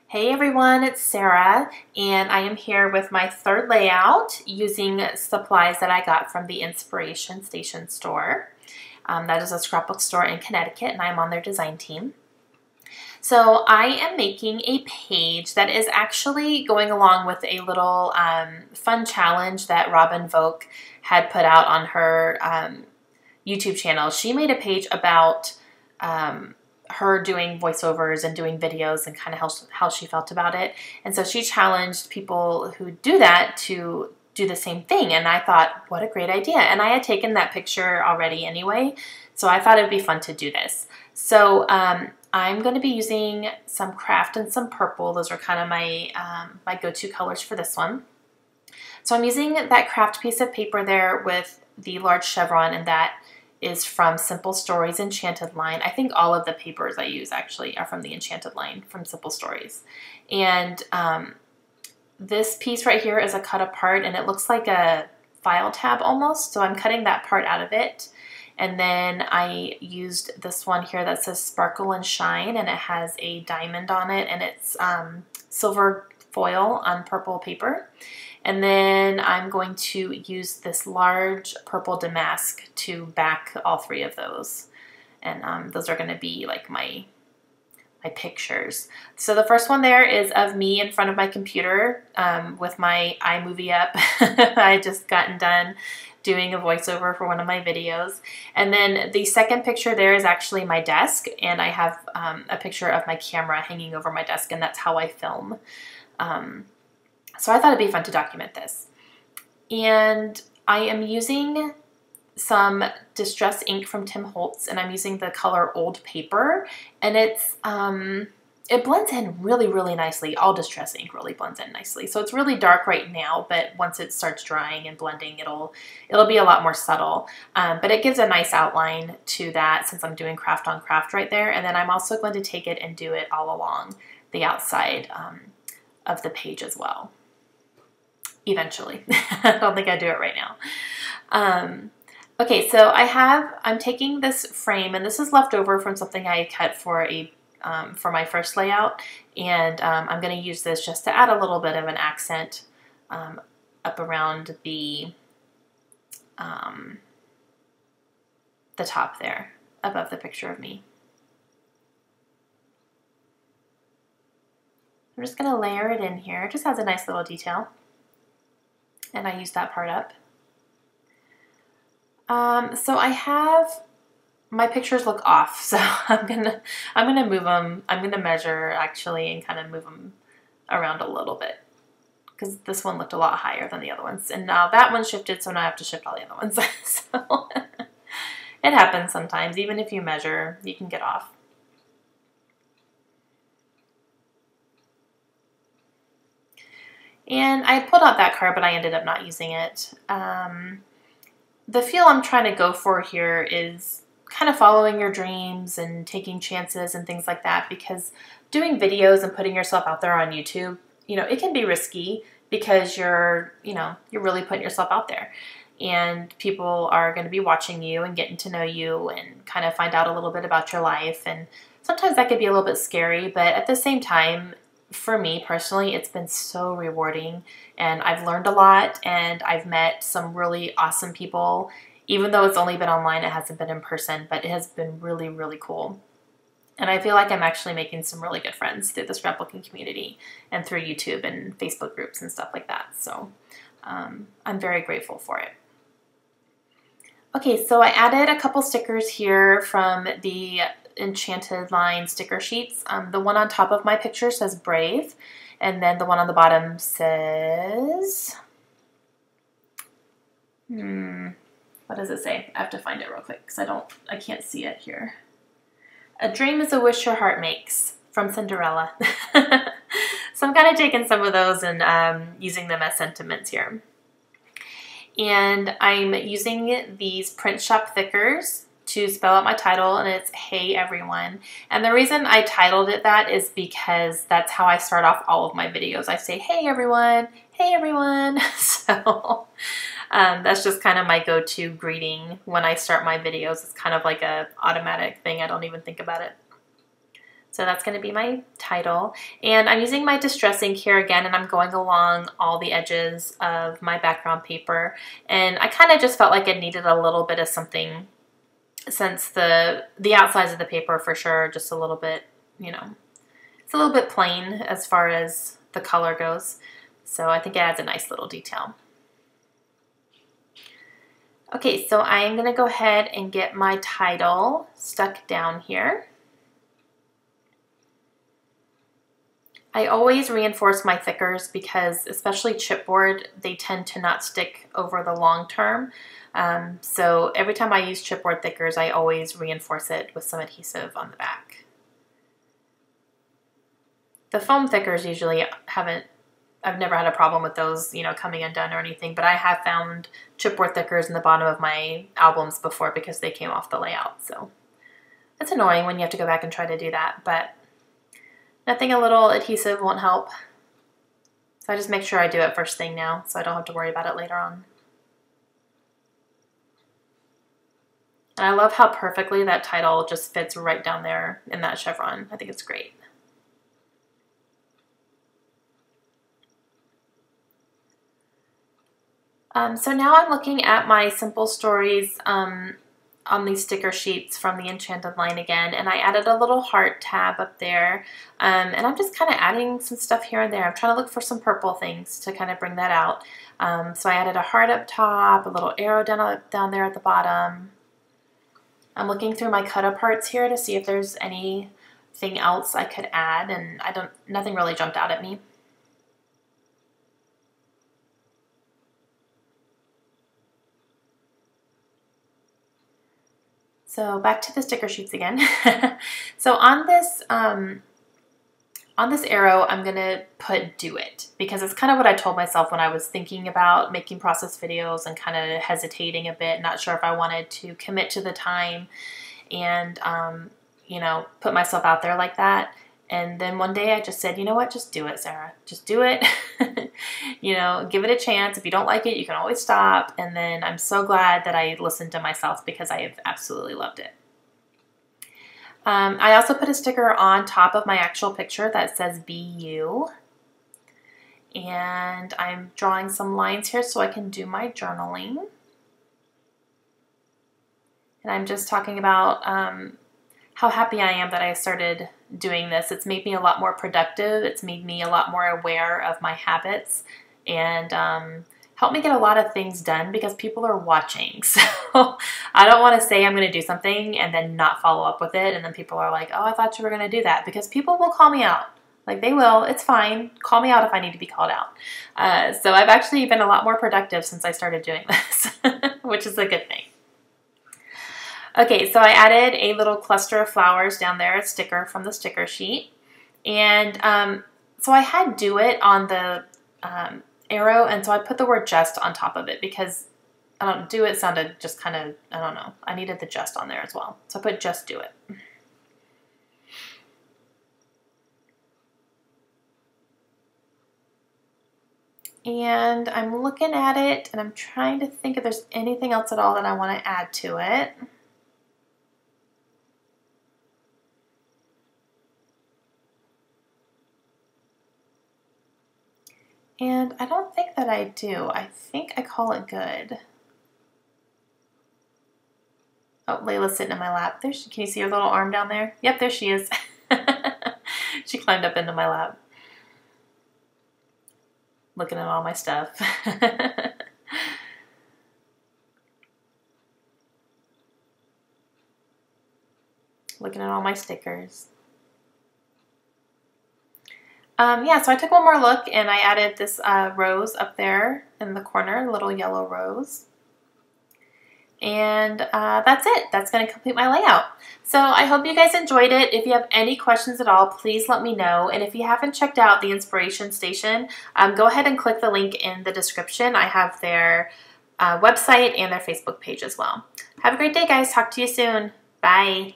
Hey everyone, it's Sarah, and I am here with my third layout using supplies that I got from the Inspiration Station store. That is a scrapbook store in Connecticut, and I'm on their design team. So I am making a page that is actually going along with a little fun challenge that Robin Volk had put out on her YouTube channel. She made a page about her doing voiceovers and doing videos and kind of how she felt about it. And so she challenged people who do that to do the same thing. And I thought, what a great idea. And I had taken that picture already anyway, so I thought it'd be fun to do this. So I'm going to be using some craft and some purple. Those are kind of my, my go-to colors for this one. So I'm using that craft piece of paper there with the large chevron, and that is from Simple Stories Enchanted line. I think all of the papers I use actually are from the Enchanted line from Simple Stories. And this piece right here is a cut apart, and it looks like a file tab almost, so I'm cutting that part out of it. And then I used this one here that says Sparkle and Shine, and it has a diamond on it, and it's silver foil on purple paper. And then I'm going to use this large purple damask to back all three of those. And those are going to be like my pictures. So the first one there is of me in front of my computer with my iMovie up. I just gotten done doing a voiceover for one of my videos. And then the second picture there is actually my desk, and I have a picture of my camera hanging over my desk, and that's how I film. So I thought it'd be fun to document this. And I am using some Distress ink from Tim Holtz, and I'm using the color Old Paper, and it's it blends in really, really nicely. All Distress ink really blends in nicely. So it's really dark right now, but once it starts drying and blending, it'll be a lot more subtle. But it gives a nice outline to that since I'm doing craft on craft right there. And then I'm also going to take it and do it all along the outside of the page as well. Eventually. I don't think I do it right now. Okay, so I'm taking this frame, and this is left over from something I cut for for my first layout, and I'm going to use this just to add a little bit of an accent up around the top there, above the picture of me. I'm just going to layer it in here. It just has a nice little detail. And I use that part up. So I have, my pictures look off, so I'm gonna move them. I'm gonna measure actually and kind of move them around a little bit, because this one looked a lot higher than the other ones, and now that one shifted, so now I have to shift all the other ones. So it happens sometimes. Even if you measure, you can get off. And I pulled out that card, but I ended up not using it. The feel I'm trying to go for here is kind of following your dreams and taking chances and things like that, because doing videos and putting yourself out there on YouTube, it can be risky because you're really putting yourself out there. And people are going to be watching you and getting to know you and kind of find out a little bit about your life. And sometimes that could be a little bit scary, but at the same time, for me personally, it's been so rewarding, and I've learned a lot, and I've met some really awesome people. Even though it's only been online, it hasn't been in person, but it has been really, really cool. And I feel like I'm actually making some really good friends through the scrapbooking community and through YouTube and Facebook groups and stuff like that. So I'm very grateful for it. Okay, so I added a couple stickers here from the Enchanted line sticker sheets. The one on top of my picture says Brave, and then the one on the bottom says, what does it say? I have to find it real quick because I can't see it here. A dream is a wish your heart makes, from Cinderella. So I'm kind of taking some of those and using them as sentiments here. And I'm using these print shop thickers to spell out my title, and it's Hey Everyone. And the reason I titled it that is because that's how I start off all of my videos. I say, hey everyone, hey everyone. So that's just kind of my go-to greeting when I start my videos. It's kind of like a automatic thing. I don't even think about it. So that's going to be my title. And I'm using my distress ink here again, and I'm going along all the edges of my background paper. And I kind of just felt like it needed a little bit of something, since the outsides of the paper for sure just a little bit, you know, it's a little bit plain as far as the color goes. So I think it adds a nice little detail. Okay, so I'm going to go ahead and get my title stuck down here. I always reinforce my thickers because, especially chipboard, they tend to not stick over the long term. So every time I use chipboard thickers, I always reinforce it with some adhesive on the back. The foam thickers usually I've never had a problem with those, you know, coming undone or anything, but I have found chipboard thickers in the bottom of my albums before because they came off the layout. So it's annoying when you have to go back and try to do that, but nothing a little adhesive won't help. So I just make sure I do it first thing now so I don't have to worry about it later on. And I love how perfectly that title just fits right down there in that chevron. I think it's great. So now I'm looking at my simple stories on these sticker sheets from the Enchanted line again, and I added a little heart tab up there, and I'm just kind of adding some stuff here and there. I'm trying to look for some purple things to kind of bring that out. So I added a heart up top, a little arrow down there at the bottom. I'm looking through my cut aparts here to see if there's anything else I could add, and nothing really jumped out at me. So back to the sticker sheets again. So on this arrow, I'm gonna put "do it" because it's kind of what I told myself when I was thinking about making process videos and kind of hesitating a bit, not sure if I wanted to commit to the time and you know, put myself out there like that. And then one day I just said, you know what, just do it, Sarah. Just do it. You know, give it a chance. If you don't like it, you can always stop. And then I'm so glad that I listened to myself because I have absolutely loved it. I also put a sticker on top of my actual picture that says "Be You." And I'm drawing some lines here so I can do my journaling. And I'm just talking about how happy I am that I started doing this. It's made me a lot more productive. It's made me a lot more aware of my habits and helped me get a lot of things done because people are watching. So I don't want to say I'm going to do something and then not follow up with it. And then people are like, oh, I thought you were going to do that, because people will call me out. Like, they will. It's fine. Call me out if I need to be called out. So I've actually been a lot more productive since I started doing this, which is a good thing. Okay, so I added a little cluster of flowers down there, a sticker from the sticker sheet. And so I had "do it" on the arrow, and so I put the word "just" on top of it because "do it" sounded just kind of, I don't know. I needed the "just" on there as well. So I put "just do it." And I'm looking at it, and I'm trying to think if there's anything else at all that I want to add to it. And I don't think that I do. I think I call it good. Oh, Layla's sitting in my lap. Can you see her little arm down there? Yep, there she is. She climbed up into my lap, looking at all my stuff. Looking at all my stickers. Yeah, so I took one more look and I added this rose up there in the corner, a little yellow rose. And that's it. That's going to complete my layout. So I hope you guys enjoyed it. If you have any questions at all, please let me know. And if you haven't checked out the Inspiration Station, go ahead and click the link in the description. I have their website and their Facebook page as well. Have a great day, guys. Talk to you soon. Bye.